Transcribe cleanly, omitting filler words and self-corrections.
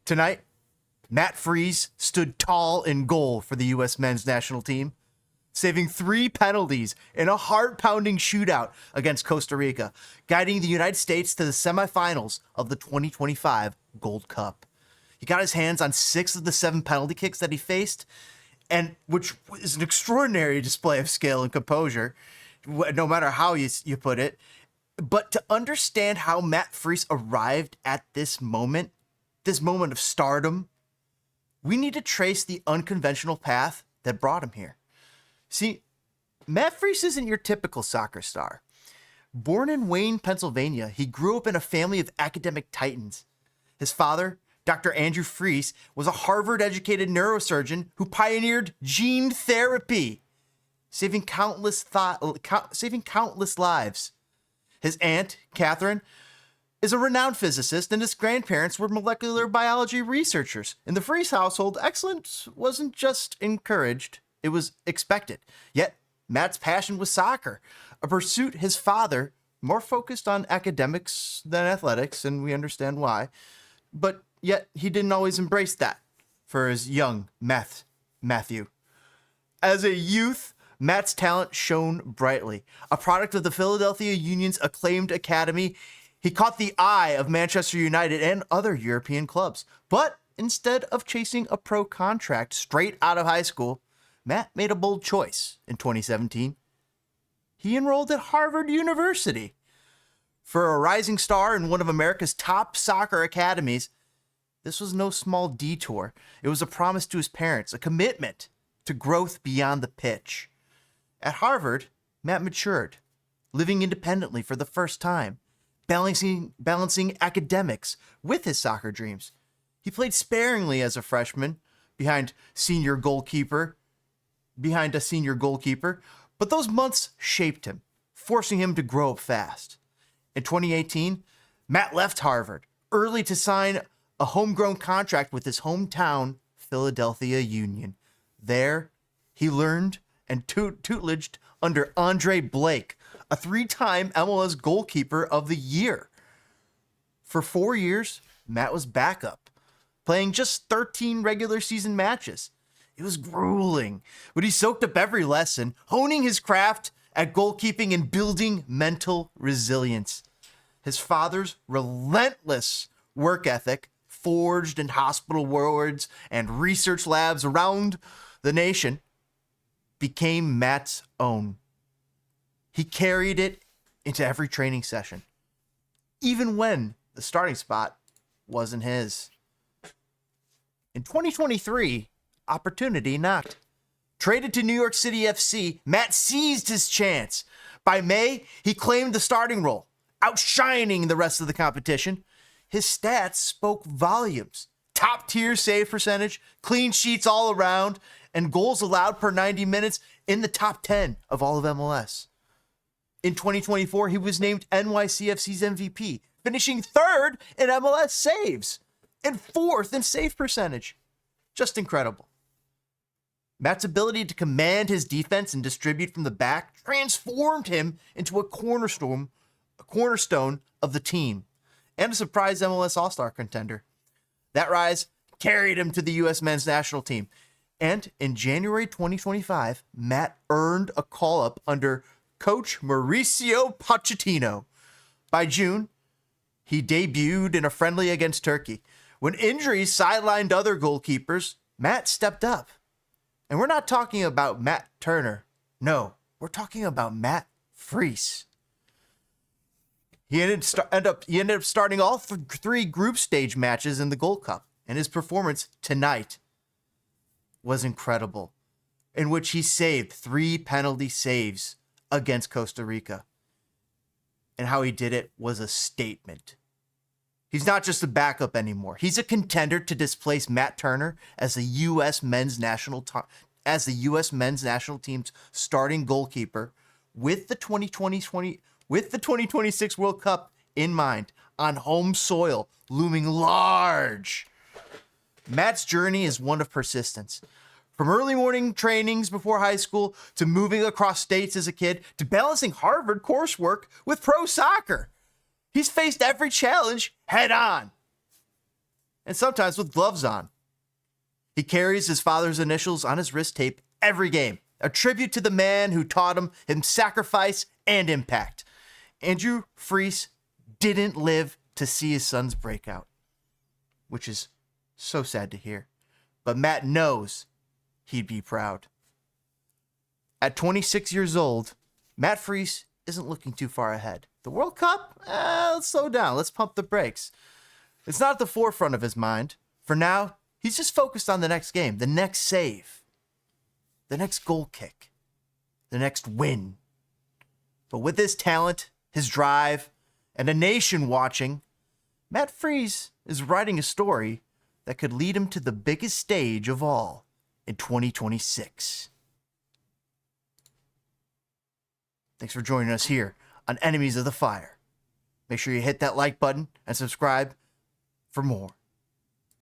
Tonight, Matt Freese stood tall in goal for the U.S. men's national team, saving 3 penalties in a heart-pounding shootout against Costa Rica, guiding the United States to the semifinals of the 2025 Gold Cup. He got his hands on 6 of the 7 penalty kicks that he faced, and which is an extraordinary display of skill and composure, no matter how you put it. But to understand how Matt Freese arrived at this moment of stardom, we need to trace the unconventional path that brought him here. See, Matt Freese isn't your typical soccer star. Born in Wayne, Pennsylvania, he grew up in a family of academic titans. His father, Dr. Andrew Freese, was a Harvard-educated neurosurgeon who pioneered gene therapy, saving countless lives. His aunt, Catherine, is a renowned physicist, and his grandparents were molecular biology researchers. In the Freese household, excellence wasn't just encouraged, it was expected. Yet, Matt's passion was soccer, a pursuit his father, more focused on academics than athletics, and we understand why. But yet, he didn't always embrace that for his young Matthew. As a youth, Matt's talent shone brightly. A product of the Philadelphia Union's acclaimed academy, he caught the eye of Manchester United and other European clubs. But instead of chasing a pro contract straight out of high school, Matt made a bold choice in 2017. He enrolled at Harvard University. For a rising star in one of America's top soccer academies, this was no small detour. It was a promise to his parents, a commitment to growth beyond the pitch. At Harvard, Matt matured, living independently for the first time, balancing academics with his soccer dreams. He played sparingly as a freshman behind a senior goalkeeper, but those months shaped him, forcing him to grow up fast. In 2018, Matt left Harvard early to sign a homegrown contract with his hometown Philadelphia Union. There, he learned and tutelaged under Andre Blake, a 3-time MLS goalkeeper of the year. For 4 years, Matt was backup, playing just 13 regular season matches. It was grueling, but he soaked up every lesson, honing his craft at goalkeeping and building mental resilience. His father's relentless work ethic, forged in hospital wards and research labs around the nation, became Matt's own. He carried it into every training session, even when the starting spot wasn't his. In 2023, opportunity knocked. Traded to New York City FC, Matt seized his chance. By May, he claimed the starting role, outshining the rest of the competition. His stats spoke volumes. Top-tier save percentage, clean sheets all around, and goals allowed per 90 minutes in the top 10 of all of MLS. In 2024, he was named NYCFC's MVP, finishing 3rd in MLS saves and 4th in save percentage. Just incredible. Matt's ability to command his defense and distribute from the back transformed him into a cornerstone of the team and a surprise MLS All-Star contender. That rise carried him to the U.S. men's national team. And in January 2025, Matt earned a call-up under coach Mauricio Pochettino. By June, he debuted in a friendly against Turkey. When injuries sidelined other goalkeepers, Matt stepped up. And we're not talking about Matt Turner. No, we're talking about Matt Freese. He ended up starting all 3 group stage matches in the Gold Cup, and his performance tonight was incredible, in which he saved 3 penalty saves against Costa Rica. And how he did it was a statement. He's not just a backup anymore. He's a contender to displace Matt Turner as the U.S. men's national team's starting goalkeeper with the 2026 World Cup in mind, on home soil, looming large. Matt's journey is one of persistence. From early morning trainings before high school, to moving across states as a kid, to balancing Harvard coursework with pro soccer. He's faced every challenge head on. and sometimes with gloves on. He carries his father's initials on his wrist tape every game, a tribute to the man who taught him sacrifice and impact. Andrew Freese didn't live to see his son's breakout, which is so sad to hear. But Matt knows he'd be proud. At 26 years old, Matt Freese isn't looking too far ahead. The World Cup? Let's slow down. Let's pump the brakes. It's not at the forefront of his mind. For now, he's just focused on the next game, the next save, the next goal kick, the next win. But with his talent, his drive, and a nation watching, Matt Freese is writing a story that could lead him to the biggest stage of all in 2026. Thanks for joining us here on Enemies of the Fire. Make sure you hit that like button and subscribe for more.